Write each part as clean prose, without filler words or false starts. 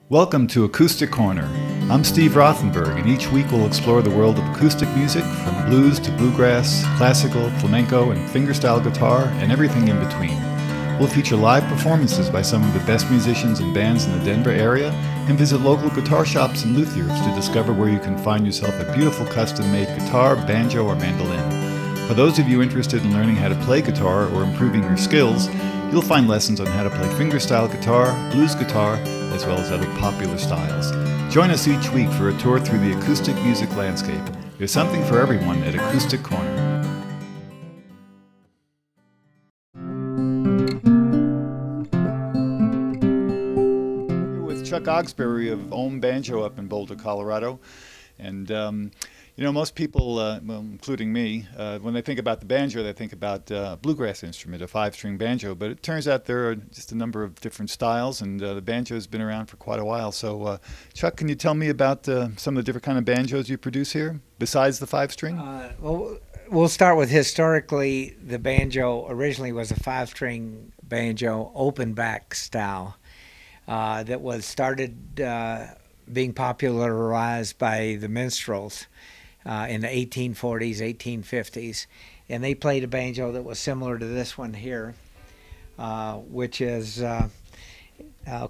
Welcome to Acoustic Corner. I'm Steve Rothenberg, and each week we'll explore the world of acoustic music, from blues to bluegrass, classical, flamenco, and fingerstyle guitar, and everything in between. We'll feature live performances by some of the best musicians and bands in the Denver area, and visit local guitar shops and luthiers to discover where you can find yourself a beautiful custom-made guitar, banjo, or mandolin. For those of you interested in learning how to play guitar or improving your skills, you'll find lessons on how to play fingerstyle guitar, blues guitar, as well as other popular styles. Join us each week for a tour through the acoustic music landscape. There's something for everyone at Acoustic Corner. Here with Chuck Ogsbury of Ohm Banjo up in Boulder, Colorado. And you know, most people, well, including me, when they think about the banjo, they think about a bluegrass instrument, a five-string banjo. But it turns out there are just a number of different styles, and the banjo has been around for quite a while. So, Chuck, can you tell me about some of the different kind of banjos you produce here, besides the five-string? Well, we'll start with historically. The banjo originally was a five-string banjo, open back style, that was started being popularized by the minstrels in the 1840s, 1850s, and they played a banjo that was similar to this one here, which is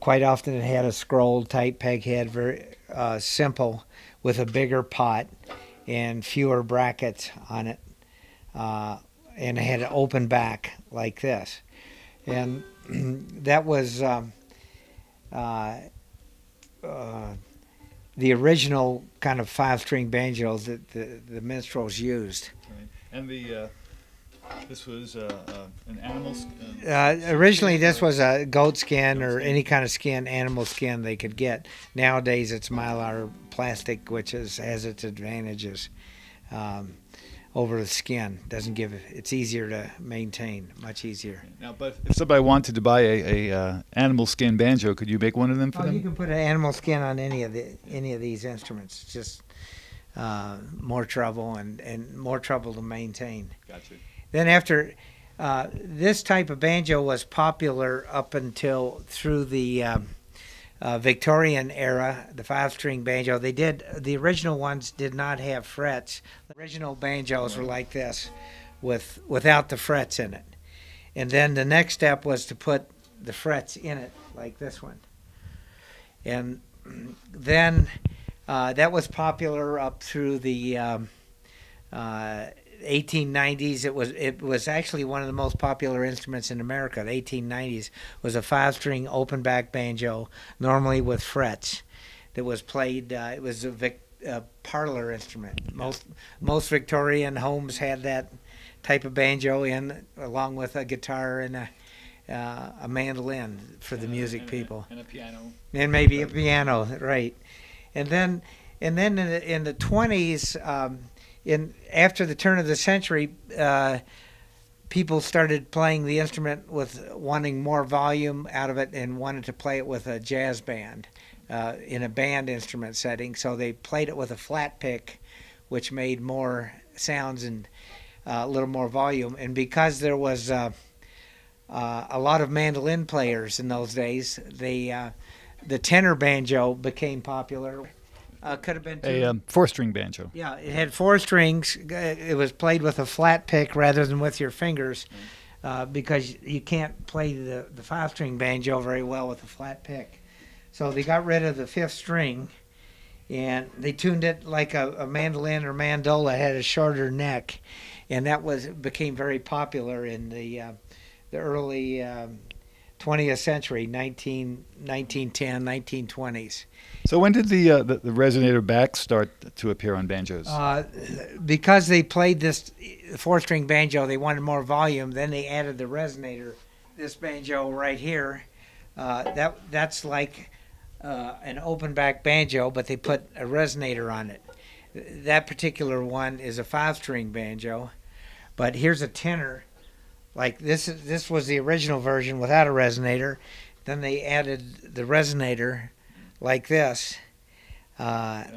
quite often it had a scrolled type peg head, very simple, with a bigger pot and fewer brackets on it, and it had an open back like this, and that was the original kind of five-string banjos that the minstrels used. Right. And this was an animal skin? Originally, this was a goat skin or any kind of skin, animal skin they could get. Nowadays, it's mylar plastic, which has its advantages over the skin. Doesn't give it's easier to maintain, much easier. Now, but if somebody wanted to buy a animal skin banjo, could you make one of them for them? You can put an animal skin on any of these instruments. It's just more trouble and more trouble to maintain. Gotcha. Then after this type of banjo was popular up until through the Victorian era, the five-string banjo. The original ones did not have frets. The original banjos were like this, without the frets in it. And then the next step was to put the frets in it, like this one. And then that was popular up through the 1890s. It was actually one of the most popular instruments in America. The 1890s was a five-string open back banjo, normally with frets, that was played. It was a parlor instrument. Most Victorian homes had that type of banjo in, along with a guitar and a mandolin for the music people, and a piano, and maybe a piano, right? And then in the 20s. After the turn of the century, people started playing the instrument with wanting more volume out of it and wanted to play it with a jazz band in a band instrument setting. So they played it with a flat pick, which made more sounds and a little more volume. And because there was a lot of mandolin players in those days, the tenor banjo became popular. Could have been a four-string banjo. Yeah, it had four strings. It was played with a flat pick rather than with your fingers, because you can't play the five-string banjo very well with a flat pick. So they got rid of the fifth string, and they tuned it like a mandolin or mandola. It had a shorter neck, and that became very popular in the early 20th century, 1910, 1920s. So when did the resonator back start to appear on banjos? Because they played this four-string banjo, they wanted more volume. Then they added the resonator. This banjo right here, that's like an open back banjo, but they put a resonator on it. That particular one is a five-string banjo, but here's a tenor. Like this was the original version without a resonator. Then they added the resonator like this,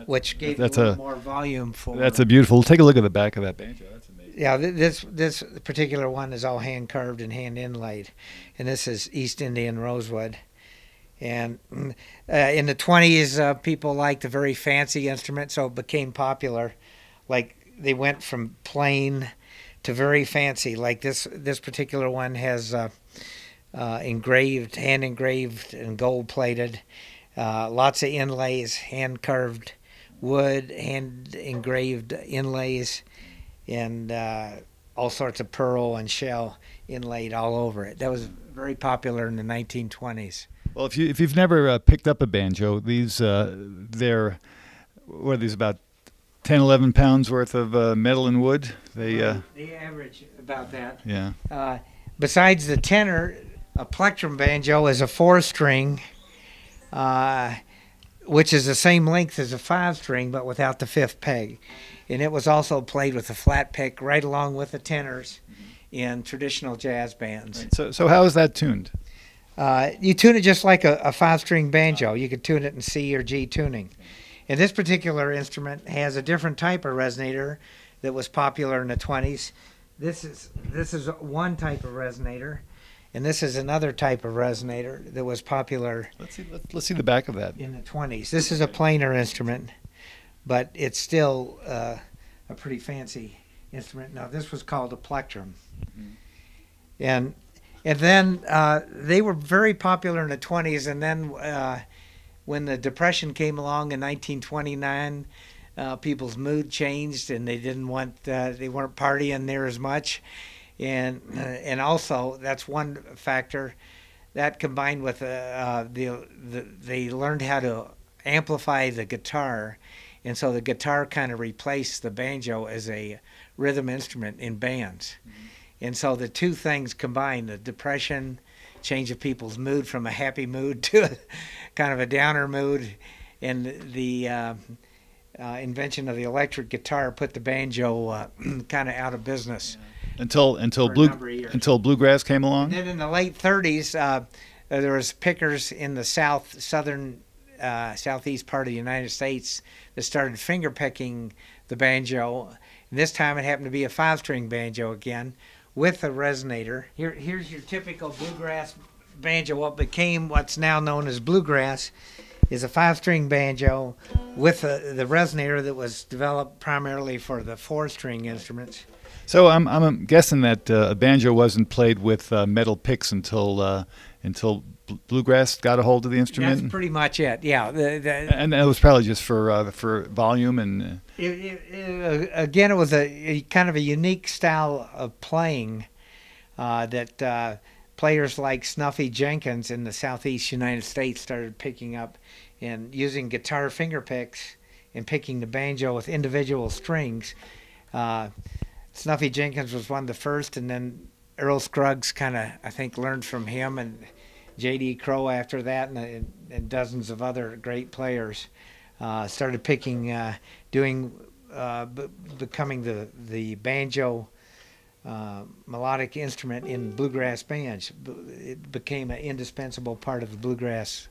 which gave a little more volume for. That's a beautiful. Take a look at the back of that banjo. That's amazing. Yeah, this particular one is all hand carved and hand inlaid, and this is East Indian rosewood, And in the 20s, people liked the very fancy instrument, so it became popular. Like they went from plain to very fancy. Like this particular one has engraved, hand engraved and gold plated, lots of inlays, hand carved wood, hand engraved inlays, and all sorts of pearl and shell inlaid all over it. That was very popular in the 1920s. Well, if you've never picked up a banjo, these they're about 10, 11 pounds worth of metal and wood. They average about that. Yeah. Besides the tenor, a plectrum banjo is a 4-string, which is the same length as a 5-string, but without the 5th peg. And it was also played with a flat pick right along with the tenors in traditional jazz bands. Right. So how is that tuned? You tune it just like a 5-string banjo. You could tune it in C or G tuning. And this particular instrument has a different type of resonator that was popular in the 20s. This is one type of resonator, and this is another type of resonator that was popular. Let's see the back of that. In the 20s. This is a plainer instrument, but it's still a pretty fancy instrument. Now, this was called a plectrum. Mm-hmm. And then they were very popular in the 20s, and then when the Depression came along in 1929, people's mood changed, and they weren't partying near as much, and also that's one factor that combined with they learned how to amplify the guitar, and so the guitar kind of replaced the banjo as a rhythm instrument in bands. Mm-hmm. And so the two things combined, the Depression, change of people's mood from a happy mood to kind of a downer mood, and the invention of the electric guitar put the banjo kind of out of business. Until bluegrass came along? And then in the late 30s, there was pickers in the southeast part of the United States that started finger picking the banjo. And this time it happened to be a 5-string banjo again with a resonator. Here's your typical bluegrass banjo. What became what's now known as bluegrass is a 5-string banjo with the resonator that was developed primarily for the 4-string instruments. So I'm guessing that a banjo wasn't played with metal picks until bluegrass got a hold of the instrument. That's pretty much it. Yeah, and that was probably just for volume and. Again, it was a kind of a unique style of playing that players like Snuffy Jenkins in the southeast United States started picking up and using guitar finger picks and picking the banjo with individual strings. Snuffy Jenkins was one of the first, and then Earl Scruggs kind of, I think, learned from him, and J.D. Crowe after that, and dozens of other great players started picking, becoming the banjo melodic instrument in bluegrass bands. It became an indispensable part of the bluegrass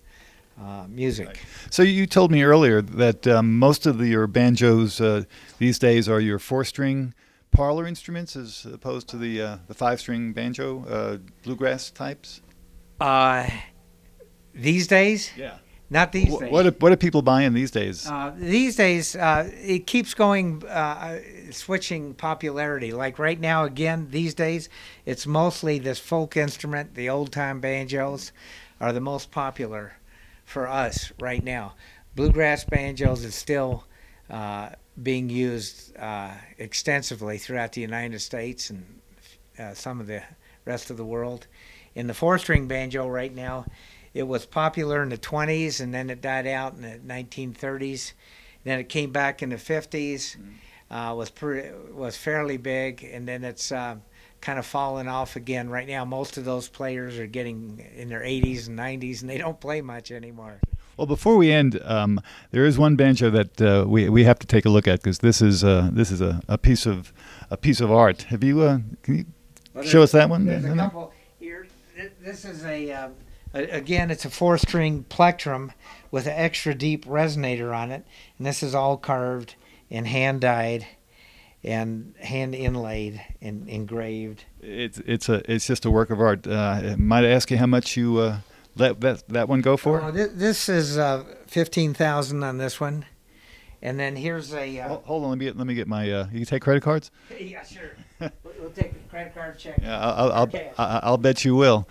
music. Right. So you told me earlier that most of your banjos these days are your 4-string parlor instruments as opposed to the 5-string banjo bluegrass types. These days? Yeah. Not these days. What are people buying these days? These days, it keeps going, switching popularity. Like right now, again, these days, it's mostly this folk instrument. The old-time banjos are the most popular for us right now. Bluegrass banjos is still being used extensively throughout the United States and some of the rest of the world. In the 4-string banjo right now, it was popular in the 20s, and then it died out in the 1930s. Then it came back in the 50s, was fairly big, and then it's kind of fallen off again. Right now, most of those players are getting in their 80s and 90s, and they don't play much anymore. Well, before we end, there is one banjo that we have to take a look at because this is a piece of art. Have you? Can you show us that one? There's a couple here. This is again, it's a 4-string plectrum with an extra deep resonator on it, and this is all carved and hand dyed and hand inlaid and engraved. It's just a work of art. Might I ask you how much you let that one go for? Oh, this is 15,000 on this one, and then here's a. Hold on, let me get my. You can take credit cards. Yeah, sure. We'll take the credit card check. Yeah, I'll bet you will.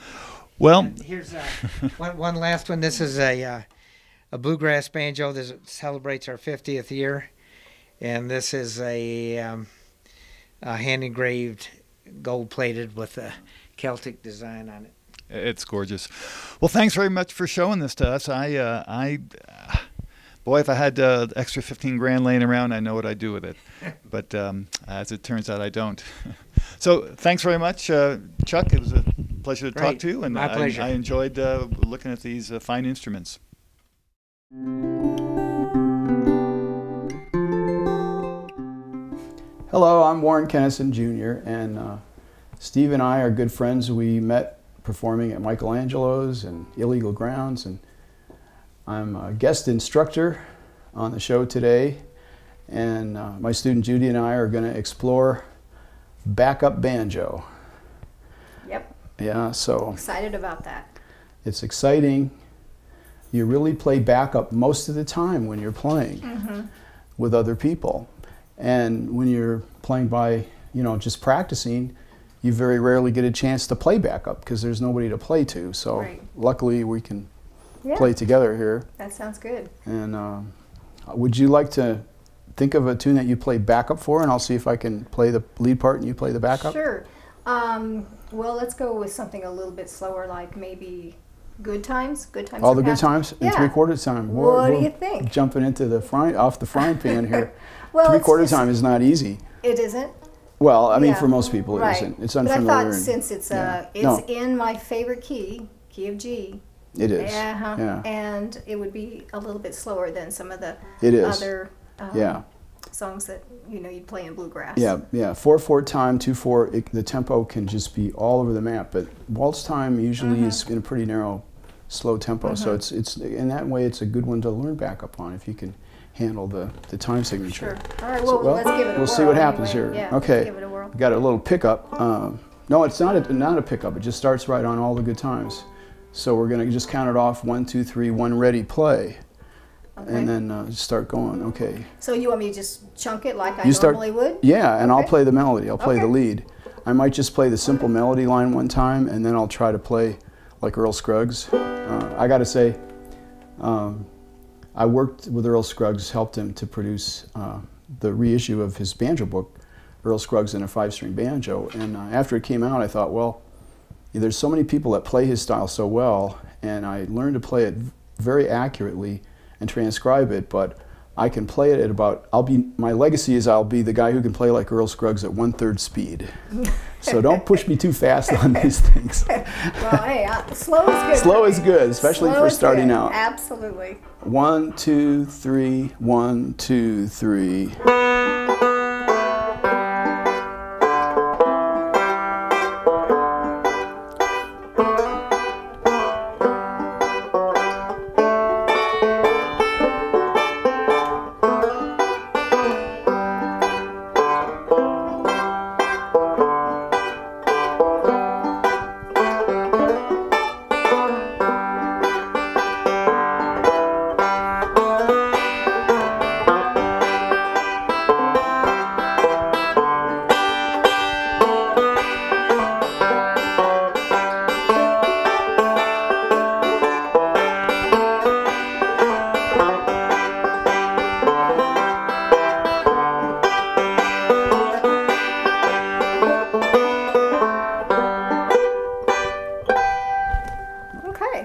Well, and here's one last one. This is a bluegrass banjo. This celebrates our 50th year, and this is a hand engraved, gold plated with a Celtic design on it. It's gorgeous. Well, thanks very much for showing this to us. Boy, if I had extra 15 grand laying around, I know what I'd do with it. But as it turns out, I don't. So thanks very much, Chuck. It was a pleasure to talk to you. And my pleasure. I enjoyed looking at these fine instruments. Hello, I'm Warren Kennison Jr. and Steve and I are good friends. We met performing at Michelangelo's and Illegal Grounds, and I'm a guest instructor on the show today, and my student Judy and I are going to explore backup banjo. Yep. Yeah, so Excited about that. it's exciting. You really play backup most of the time when you're playing with other people, and when you're playing by, just practicing, you very rarely get a chance to play backup because there's nobody to play to. So Right. luckily we can play together here. That sounds good. And would you like to think of a tune that you play backup for, and I'll see if I can play the lead part and you play the backup? Sure. Well, let's go with something a little bit slower, like maybe Good Times. Good Times. All are the good past. times in Yeah. 3/4 time. What do you think? Jumping into the off the frying pan here. Well, 3/4 time is not easy. It isn't. Well, I mean, Yeah. for most people, it Right. isn't. It's But I unfamiliar. thought since it's yeah. it's No. in my favorite key of G. It is. Uh-huh. Yeah. And it would be a little bit slower than some of the It is. other Yeah. songs that you'd play in bluegrass. Yeah, yeah. 4/4 time, 2/4. The tempo can just be all over the map. But waltz time usually is in a pretty narrow, slow tempo. So it's in that way, it's a good one to learn back up on if you can handle the time signature. Sure. All right. Well, let's give it a whirl. We'll see what happens anyway. here. Yeah, Okay. Let's give it a whirl. Got a little pickup. No, it's not a pickup. It just starts right on all the good times. So we're gonna just count it off. 1, 2, 3. 1, ready, play. Okay. And then start going. Okay. So you want me to just chunk it like I You start. normally would? Yeah, and I'll Okay. play the melody. I'll play the Okay. lead. I might just play the simple melody line one time, and then I'll try to play like Earl Scruggs. I got to say, I worked with Earl Scruggs, helped him to produce the reissue of his banjo book, Earl Scruggs and a 5-String Banjo. And after it came out, I thought, well, there's so many people that play his style so well, and I learned to play it very accurately and transcribe it, but I can play it at about, my legacy is I'll be the guy who can play like Earl Scruggs at 1/3 speed. So don't push me too fast on these things. Well, hey, slow is good. Slow is good, especially Slow for is starting good. out. Absolutely. 1, 2, 3, 1, 2, 3.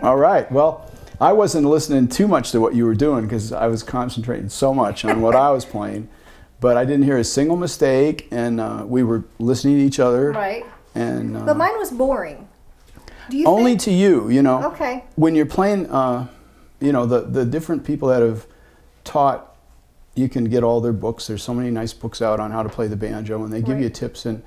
All right. Well, I wasn't listening too much to what you were doing because I was concentrating so much on what I was playing, but I didn't hear a single mistake, and we were listening to each other. Right. And But mine was boring. Do you only think? to you, Okay. When you're playing, the different people that have taught, you can get all their books. There's so many nice books out on how to play the banjo, and they give you Right. tips. And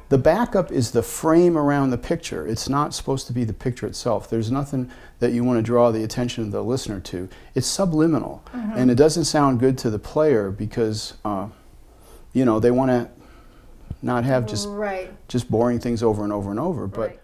the backup is the frame around the picture. It's not supposed to be the picture itself. There's nothing that you want to draw the attention of the listener to. It's subliminal, and it doesn't sound good to the player because, they want to not have just Right. boring things over and over and over. But Right.